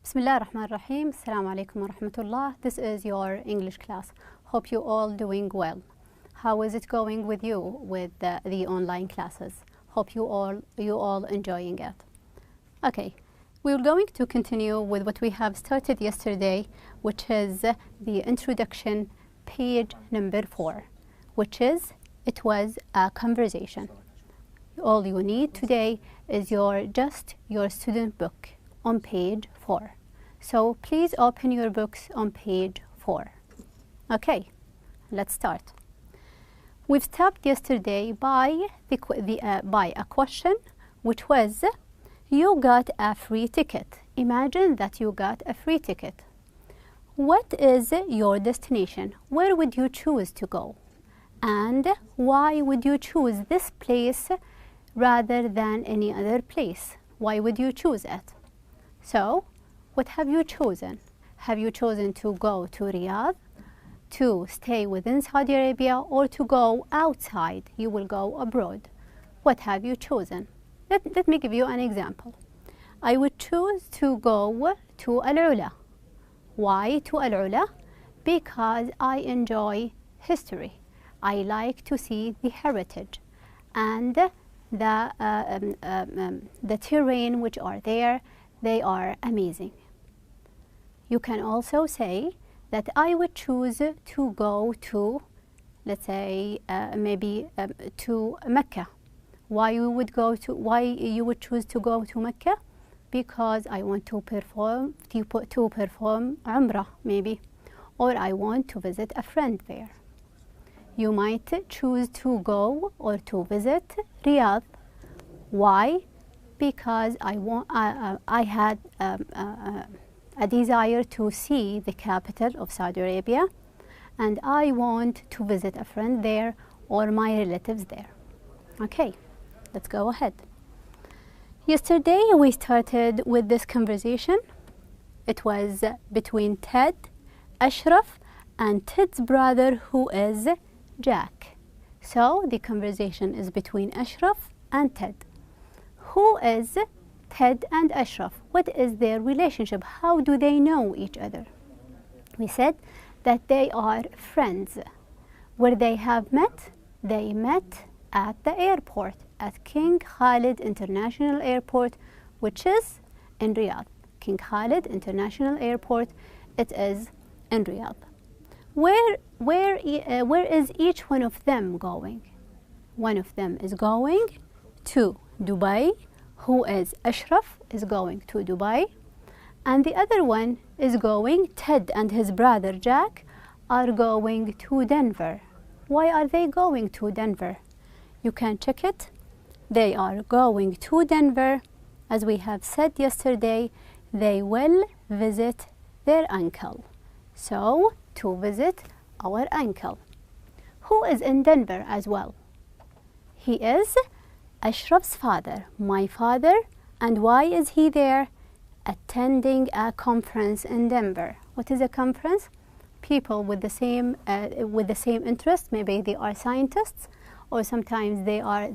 Bismillah ar-Rahman ar-Rahim. Assalamu alaikum wa rahmatullah. This is your English class. Hope you all doing well. How is it going with you with the online classes? Hope you all enjoying it. Okay, we're going to continue with what we have started yesterday, which is the introduction, page number 4, which is it was a conversation. All you need today is your student book on page 4. So please open your books on page 4. Okay, let's start. We've stopped yesterday by a question, which was, you got a free ticket. Imagine that you got a free ticket. What is your destination? Where would you choose to go? And why would you choose this place rather than any other place? Why would you choose it? So, what have you chosen? Have you chosen to go to Riyadh, to stay within Saudi Arabia, or to go outside? You will go abroad. What have you chosen? Let me give you an example. I would choose to go to Al-Ula. Why to Al-Ula? Because I enjoy history. I like to see the heritage and the terrain which are there. They are amazing. You can also say that I would choose to go to, let's say, to Mecca. Why you would choose to go to Mecca? Because I want to perform Umrah, maybe, or I want to visit a friend there. You might choose to go or to visit Riyadh. Why? Because I had a desire to see the capital of Saudi Arabia, and I want to visit a friend there or my relatives there. Okay, let's go ahead. Yesterday we started with this conversation. It was between Ted, Ashraf, and Ted's brother, who is Jack. So the conversation is between Ashraf and Ted. Who is Ted and Ashraf? What is their relationship? How do they know each other? We said that they are friends. Where they have met? They met at the airport, at King Khalid International Airport, which is in Riyadh. King Khalid International Airport, it is in Riyadh. Where is each one of them going? One of them is going to Dubai, who is Ashraf, is going to Dubai, and the other one is going, Ted and his brother Jack are going to Denver. Why are they going to Denver? You can check it. They are going to Denver, as we have said yesterday, they will visit their uncle. So, to visit our uncle, who is in Denver as well. He is Ashraf's father, my father. And why is he there? Attending a conference in Denver. What is a conference? People with the same interest. Maybe they are scientists, or sometimes they are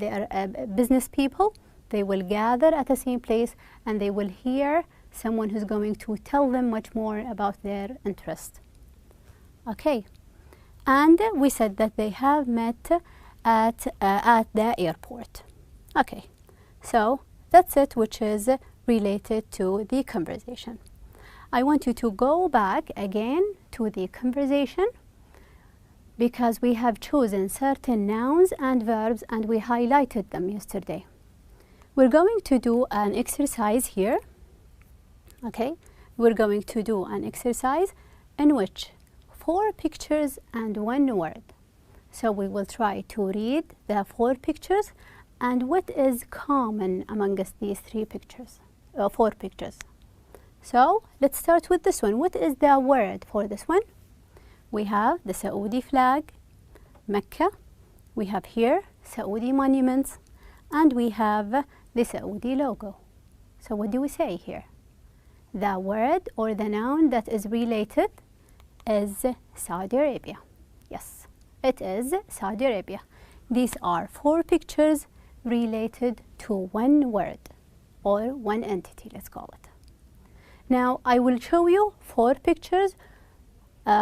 business people. They will gather at the same place, and they will hear someone who's going to tell them much more about their interest. Okay, and we said that they have met at the airport. Okay, so that's it, which is related to the conversation. I want you to go back again to the conversation, because we have chosen certain nouns and verbs and we highlighted them yesterday. We're going to do an exercise here. Okay, we're going to do an exercise in which 4 pictures and 1 word. So we will try to read the 4 pictures and what is common amongst these 4 pictures. So let's start with this one. What is the word for this one? We have the Saudi flag, Mecca, we have here Saudi monuments, and we have the Saudi logo. So what do we say here? The word or the noun that is related is Saudi Arabia. Yes, it is Saudi Arabia. These are 4 pictures related to 1 word or 1 entity, let's call it. Now I will show you 4 pictures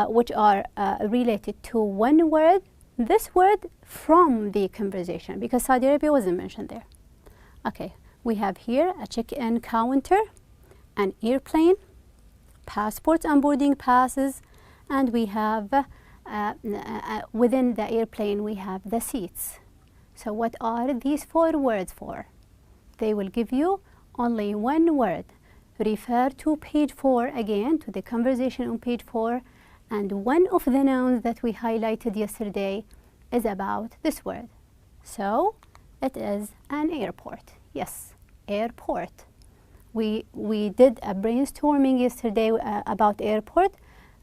which are related to one word, this word from the conversation, because Saudi Arabia wasn't mentioned there. Okay, we have here a check-in counter, an airplane, passports and boarding passes, and we have within the airplane we have the seats. So what are these 4 words for? They will give you only one word. Refer to page 4 again, to the conversation on page 4, and one of the nouns that we highlighted yesterday is about this word. So it is an airport. Yes, airport. We did a brainstorming yesterday about airport.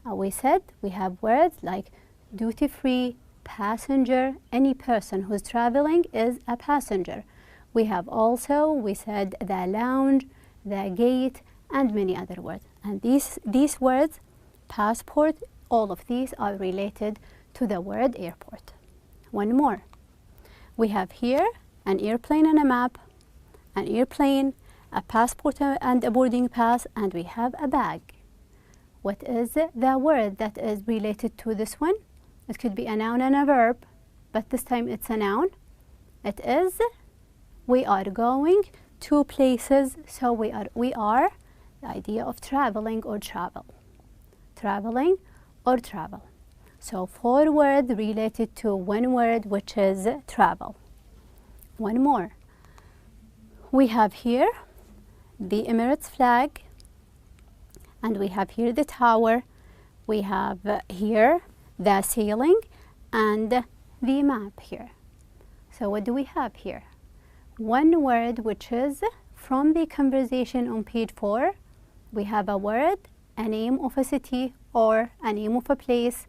We said we have words like duty-free, passenger. Any person who's traveling is a passenger. We have also, we said the lounge, the gate, and many other words. And these words, passport, all of these are related to the word airport. One more. We have here an airplane and a map, an airplane, a passport and a boarding pass, and we have a bag. What is the word that is related to this one? It could be a noun and a verb, but this time it's a noun. It is, we are going to places, so we are the idea of traveling or travel. Traveling or travel. So 4 words related to one word, which is travel. One more. We have here the Emirates flag, and we have here the tower. We have here the ceiling and the map here. So what do we have here? One word which is from the conversation on page 4. We have a word, a name of a city or a name of a place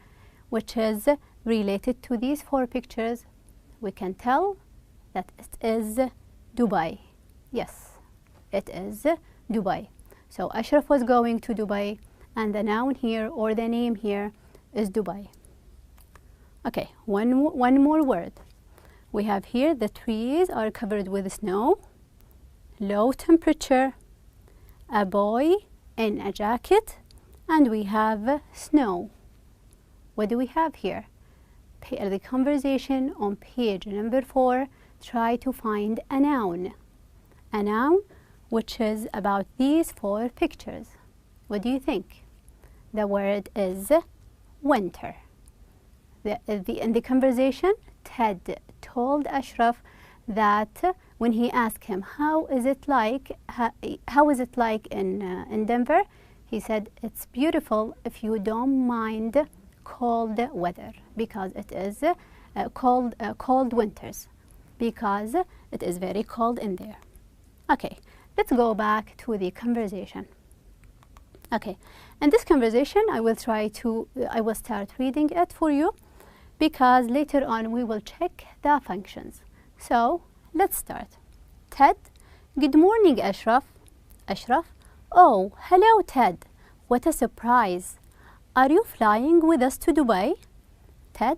which is related to these 4 pictures. We can tell that it is Dubai. Yes, it is Dubai. So Ashraf was going to Dubai, and the noun here or the name here is Dubai. Okay, one more word. We have here the trees are covered with snow, low temperature, a boy in a jacket, and we have snow. What do we have here? The conversation on page number 4, try to find a noun. A noun which is about these 4 pictures. What do you think? The word is winter. In the conversation, Ted told Ashraf that when he asked him how is it like in Denver, he said it's beautiful if you don't mind cold weather, because it is cold winters, because it is very cold in there. Okay, let's go back to the conversation. Okay, in this conversation I will start reading it for you, because later on we will check the functions. So let's start. Ted, good morning Ashraf. Ashraf, oh, hello Ted, what a surprise. Are you flying with us to Dubai? Ted,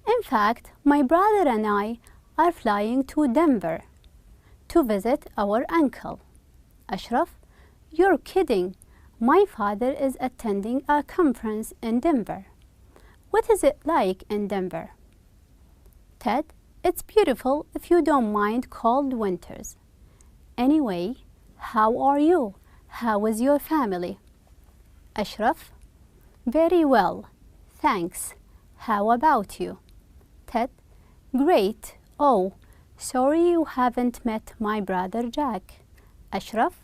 in fact, my brother and I are flying to Denver to visit our uncle. Ashraf, you're kidding. My father is attending a conference in Denver. What is it like in Denver? Ted, it's beautiful if you don't mind cold winters. Anyway, how are you? How is your family? Ashraf, very well, thanks. How about you? Ted, great. Oh, sorry you haven't met my brother Jack. Ashraf,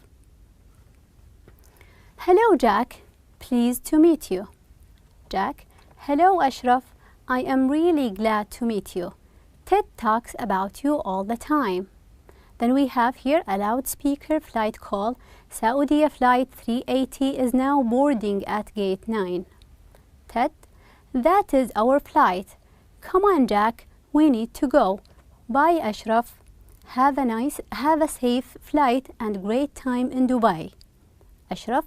hello Jack, pleased to meet you. Jack, hello Ashraf, I am really glad to meet you. Ted talks about you all the time. Then we have here a loudspeaker flight call. Saudi flight 380 is now boarding at gate 9. Ted, that is our flight. Come on Jack, we need to go. Bye Ashraf. Have a safe flight and great time in Dubai. Ashraf,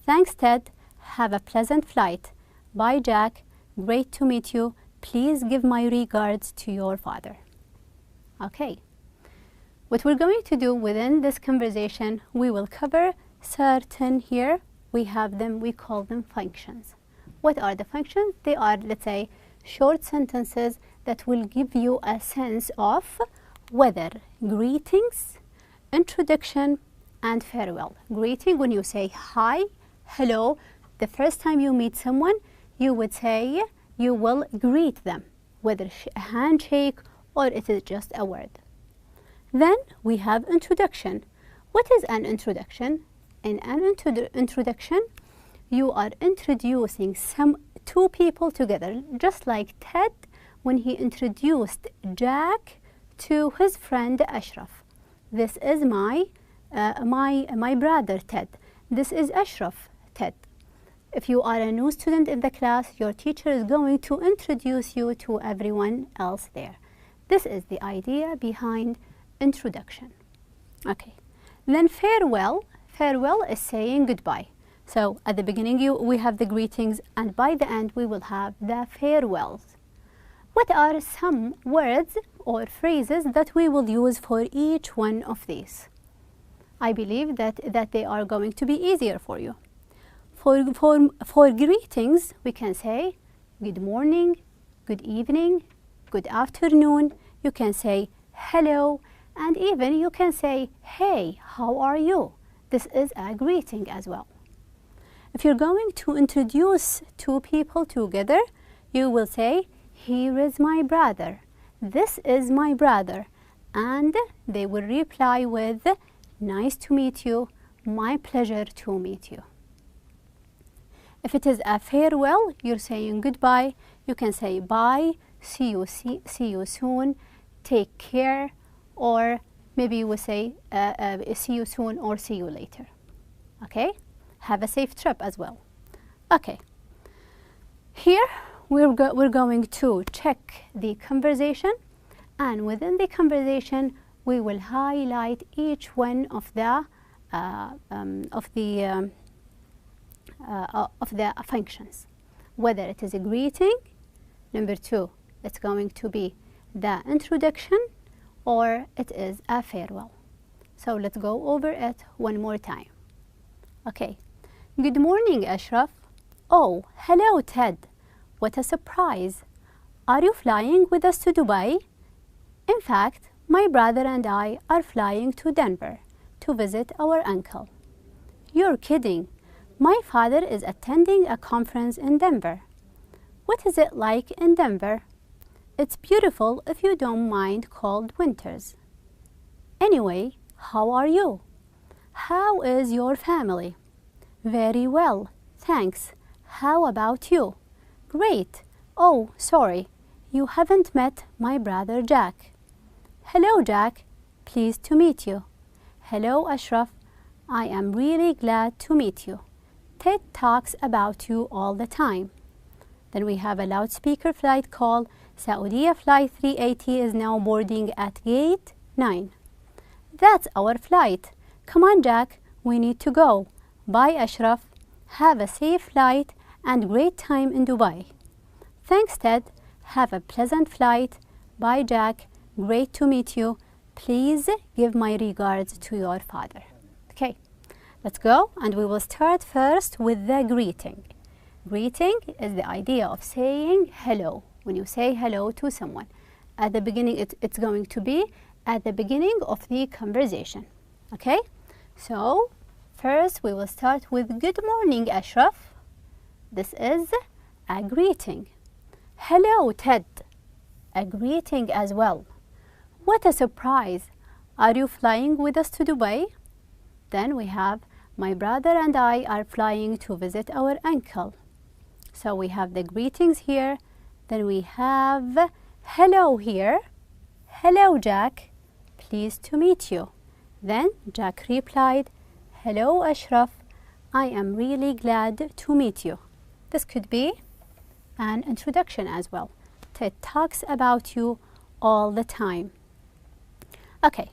thanks Ted. Have a pleasant flight. Bye Jack. Great to meet you. Please give my regards to your father. Okay. What we're going to do within this conversation, we will cover certain here we have them, we call them functions. What are the functions? They are, let's say, short sentences that will give you a sense of whether greetings, introduction, and farewell. Greeting, when you say hi, hello, the first time you meet someone, you would say, you will greet them, whether a handshake or it is just a word. Then we have introduction. What is an introduction? In an introduction, you are introducing two people together, just like Ted when he introduced Jack to his friend Ashraf. This is my brother Ted. This is Ashraf, Ted. If you are a new student in the class, your teacher is going to introduce you to everyone else there. This is the idea behind introduction. Okay. Then farewell. Farewell is saying goodbye. So at the beginning we have the greetings, and by the end we will have the farewells. What are some words or phrases that we will use for each one of these? I believe that they are going to be easier for you. For greetings, we can say good morning, good evening, good afternoon. You can say hello, and even you can say, hey, how are you? This is a greeting as well. If you're going to introduce two people together, you will say, here is my brother. This is my brother. And they will reply with, nice to meet you, my pleasure to meet you. If it is a farewell, you're saying goodbye. You can say bye, see you soon, take care, or maybe you will say see you soon or see you later. Okay? Have a safe trip as well. Okay. Here we're going to check the conversation, and within the conversation we will highlight each one of the functions, whether it is a greeting. Number 2, it's going to be the introduction, or it is a farewell. So let's go over it one more time. Okay. Good morning, Ashraf. Oh, hello, Ted. What a surprise. Are you flying with us to Dubai? In fact, my brother and I are flying to Denver to visit our uncle. You're kidding. My father is attending a conference in Denver. What is it like in Denver? It's beautiful if you don't mind cold winters. Anyway, how are you? How is your family? Very well, thanks. How about you? Great. Oh, sorry, you haven't met my brother Jack. Hello, Jack. Pleased to meet you. Hello, Ashraf. I am really glad to meet you. Ted talks about you all the time. Then we have a loudspeaker flight call. Saudiya flight 380 is now boarding at gate 9. That's our flight. Come on, Jack. We need to go. Bye, Ashraf. Have a safe flight and great time in Dubai. Thanks, Ted. Have a pleasant flight. Bye, Jack. Great to meet you. Please give my regards to your father. Okay, let's go, and we will start first with the greeting. Greeting is the idea of saying hello. When you say hello to someone, at the beginning, it's going to be at the beginning of the conversation. Okay, so first we will start with good morning, Ashraf. This is a greeting. Hello, Ted. A greeting as well. What a surprise. Are you flying with us to Dubai? Then we have my brother and I are flying to visit our uncle. So we have the greetings here. Then we have hello here. Hello, Jack. Pleased to meet you. Then Jack replied, hello, Ashraf. I am really glad to meet you. This could be an introduction as well. Ted talks about you all the time. Okay,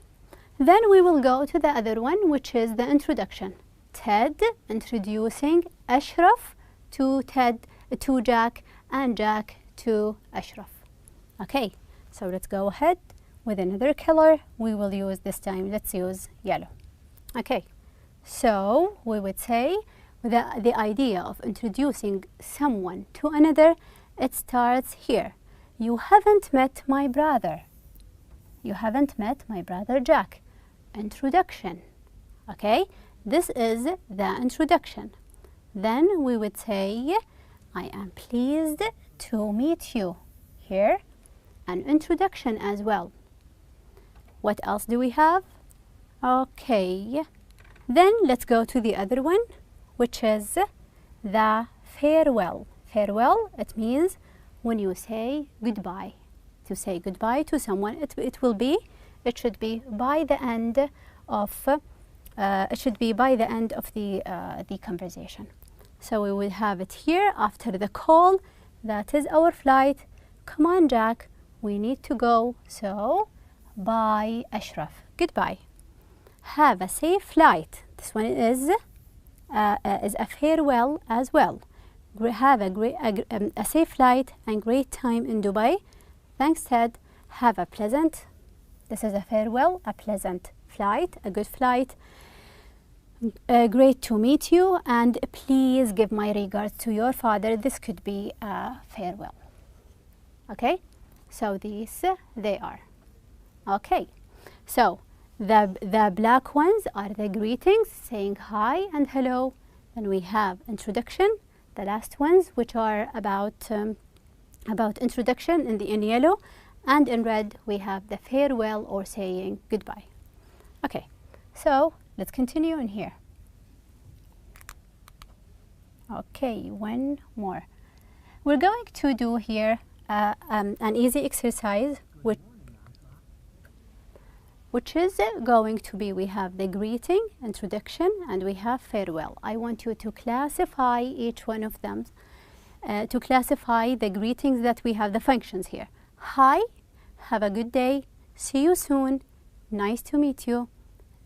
then we will go to the other one, which is the introduction. Ted introducing Ashraf to Jack, and Jack to Ashraf. Okay, so let's go ahead with another color. We will use this time, let's use yellow. Okay, so we would say, the idea of introducing someone to another, it starts here. You haven't met my brother. You haven't met my brother Jack. Introduction. Okay, this is the introduction. Then we would say, I am pleased to meet you. Here, an introduction as well. What else do we have? Okay, then let's go to the other one, which is the farewell. Farewell, it means when you say goodbye. To say goodbye to someone, it should be by the end of the conversation. So we will have it here after the call. That is our flight. Come on, Jack, we need to go. So, bye, Ashraf. Goodbye. Have a safe flight. This one is a farewell as well. Have a safe flight and great time in Dubai. Thanks, Ted. Have a pleasant. This is a farewell, a pleasant flight, a good flight. Great to meet you, and please give my regards to your father. This could be a farewell. Okay, so these they are. Okay, so the black ones are the greetings, saying hi and hello. Then we have introduction, the last ones, which are about introduction in yellow, and in red we have the farewell or saying goodbye. Okay, so let's continue in here. Okay, one more. We're going to do here an easy exercise, which is going to be, we have the greeting, introduction, and we have farewell. I want you to classify each one of them, to classify the greetings that we have, the functions here. Hi, have a good day, see you soon, nice to meet you,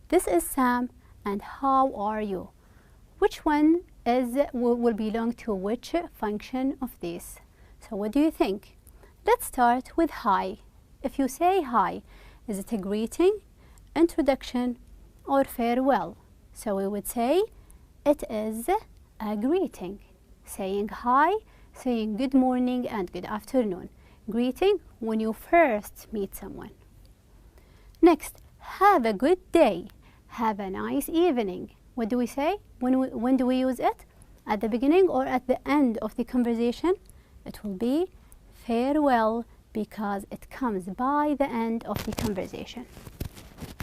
this is Sam, and how are you? Which one will belong to which function of these? So what do you think? Let's start with hi. If you say hi, is it a greeting, introduction, or farewell? So we would say it is a greeting. Saying hi, saying good morning and good afternoon. Greeting when you first meet someone. Next, have a good day. Have a nice evening. What do we say? When do we use it? At the beginning or at the end of the conversation? It will be farewell, because it comes by the end of the conversation.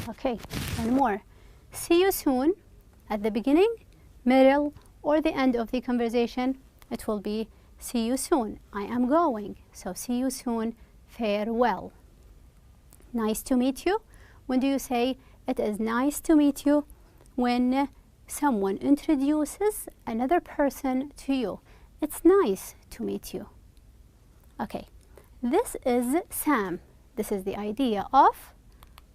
Okay, one more. See you soon. At the beginning, middle, or the end of the conversation, it will be see you soon. I am going. So see you soon, farewell. Nice to meet you. When do you say it is nice to meet you? When someone introduces another person to you. It's nice to meet you. Okay, this is Sam. This is the idea of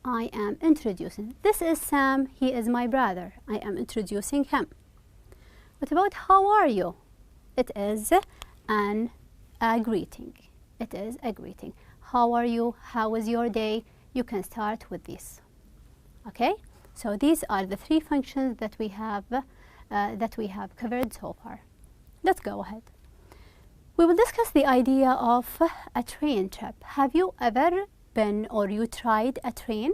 I am introducing. This is Sam. He is my brother. I am introducing him. What about how are you? It is a greeting. It is a greeting. How are you? How was your day? You can start with this. Okay, so these are the three functions that we have covered so far. Let's go ahead. We will discuss the idea of a train trip. Have you ever been or you tried a train?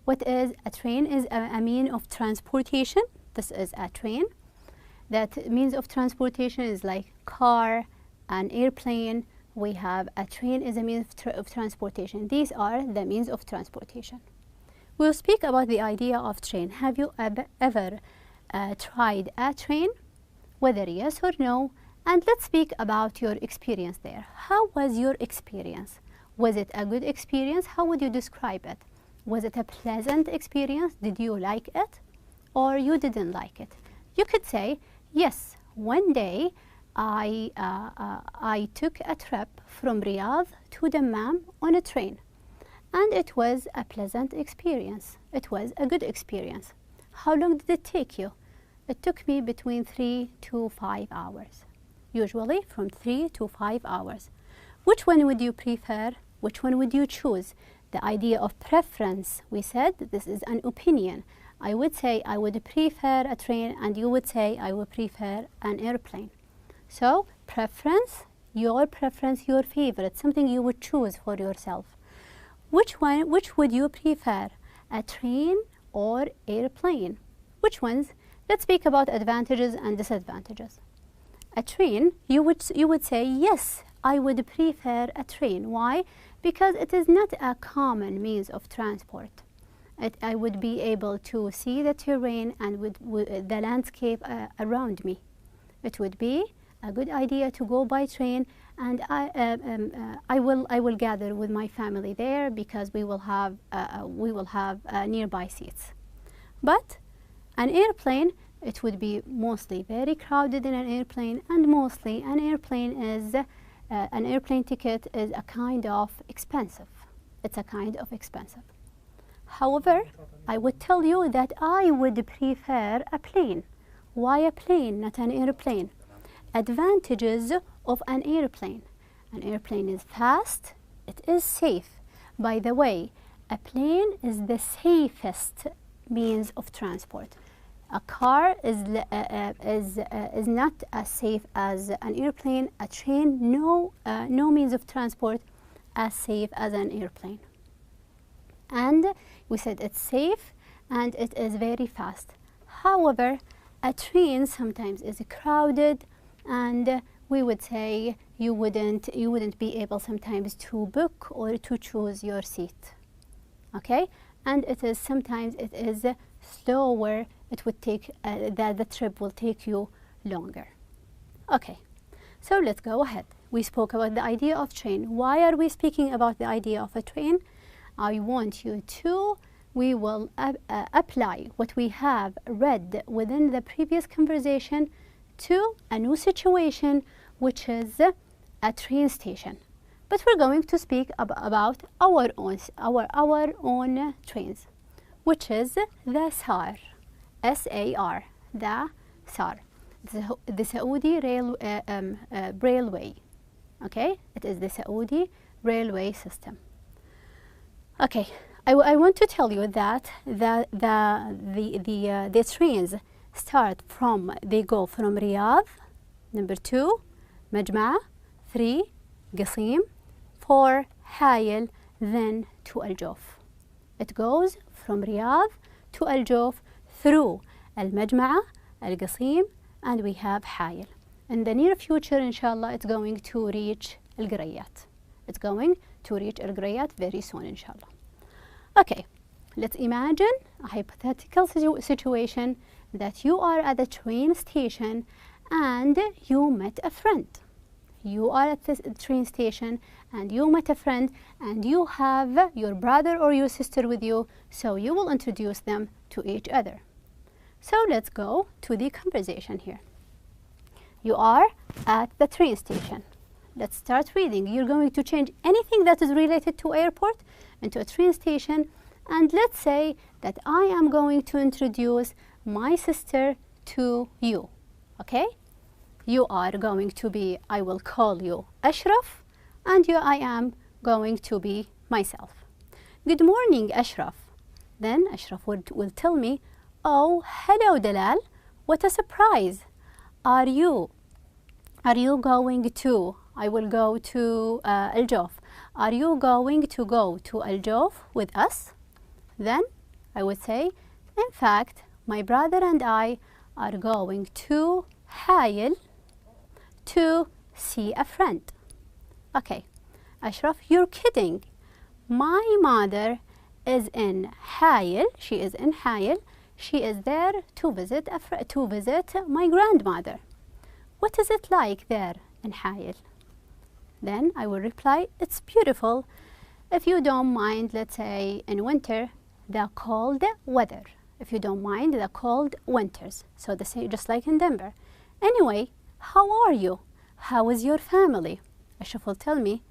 What is a train? Is a mean of transportation. This is a train. That means of transportation is like car, an airplane. We have a train is a means of transportation. These are the means of transportation. We'll speak about the idea of train. Have you ever tried a train? Whether yes or no. And let's speak about your experience there. How was your experience? Was it a good experience? How would you describe it? Was it a pleasant experience? Did you like it? Or you didn't like it? You could say, yes, one day I took a trip from Riyadh to Dammam on a train. And it was a pleasant experience. It was a good experience. How long did it take you? It took me between 3 to 5 hours. Usually from 3 to 5 hours. Which one would you prefer? Which one would you choose? The idea of preference, we said this is an opinion. I would say I would prefer a train, and you would say I would prefer an airplane. So preference, your favorite, something you would choose for yourself. Which would you prefer, a train or airplane? Which ones? Let's speak about advantages and disadvantages. A train, you would say, yes, I would prefer a train. Why? Because it is not a common means of transport. I would be able to see the terrain and the landscape around me. It would be a good idea to go by train, and I will gather with my family there because we will have nearby seats. But an airplane, it would be mostly very crowded in an airplane, and mostly an airplane ticket is a kind of expensive. It's a kind of expensive. However, I would tell you that I would prefer a plane. Why a plane, not an airplane? Advantages of an airplane. An airplane is fast, it is safe. By the way, a plane is the safest means of transport. A car is not as safe as an airplane. A train, no means of transport as safe as an airplane. And we said it's safe and it is very fast. However, a train sometimes is crowded, and we would say you wouldn't be able sometimes to book or to choose your seat. Okay, and sometimes it is slower. It would take the trip will take you longer. Okay, so let's go ahead. We spoke about the idea of train. Why are we speaking about the idea of a train? I want you to, we will apply what we have read within the previous conversation to a new situation, which is a train station. But we're going to speak about our own trains, which is the SAR, S-A-R, the SAR, the Saudi railway. Okay, it is the Saudi railway system. Okay, I want to tell you that the trains they go from Riyadh, number 2, Majma', 3, Qasim, 4, Hayel, then to Al Jawf. It goes from Riyadh to Al Jawf through Al Majma', Al Qasim, and we have Hayel. In the near future, inshallah, it's going to reach Al Qurayat. It's going to reach Al Qurayat very soon, inshallah. Okay, let's imagine a hypothetical situation that you are at the train station and you met a friend. You are at the train station and you met a friend, and you have your brother or your sister with you, so you will introduce them to each other. So let's go to the conversation here. You are at the train station. Let's start reading. You're going to change anything that is related to airport into a train station, and let's say that I am going to introduce my sister to you. Okay? You are going to be, I will call you Ashraf, and I am going to be myself. Good morning, Ashraf. Then Ashraf will tell me, oh, hello, Dalal. What a surprise. Are you going to, I will go to Al Jawf. Are you going to go to Al Jawf with us? Then I would say, in fact, my brother and I are going to Hayel to see a friend. Okay, Ashraf, you're kidding. My mother is in Hayel. She is in Hayel. She is there to visit my grandmother. What is it like there in Hayel? Then I will reply, it's beautiful. If you don't mind, let's say in winter, the cold weather. If you don't mind the cold winters. So the same, just like in Denver. Anyway, how are you? How is your family? Ashraf will tell me,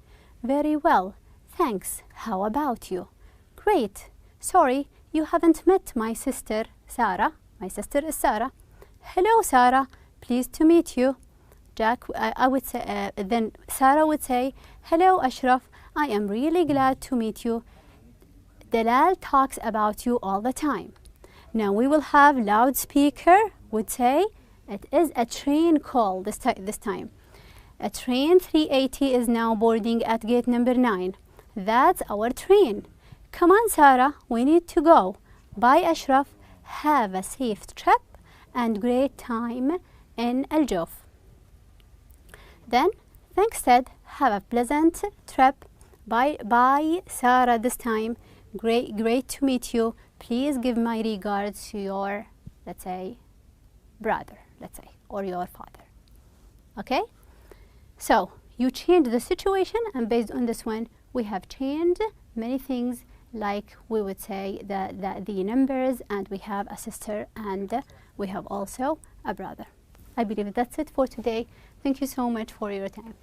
very well, thanks. How about you? Great. Sorry, you haven't met my sister, Sarah. My sister is Sarah. Hello, Sarah. Pleased to meet you. Jack, I would say, then Sarah would say, hello, Ashraf. I am really glad to meet you. Dalal talks about you all the time. Now we will have loudspeaker would say it is a train call this time. A train 380 is now boarding at gate number 9. That's our train. Come on, Sarah, we need to go. Bye, Ashraf. Have a safe trip and great time in Al Jof. Then, thanks, Ted. Have a pleasant trip. Bye, Sarah, this time. Great to meet you. Please give my regards to your, let's say, brother, or your father. Okay? So, you change the situation, and based on this one, we have changed many things, like we would say the numbers, and we have a sister, and we have also a brother. I believe that's it for today. Thank you so much for your time.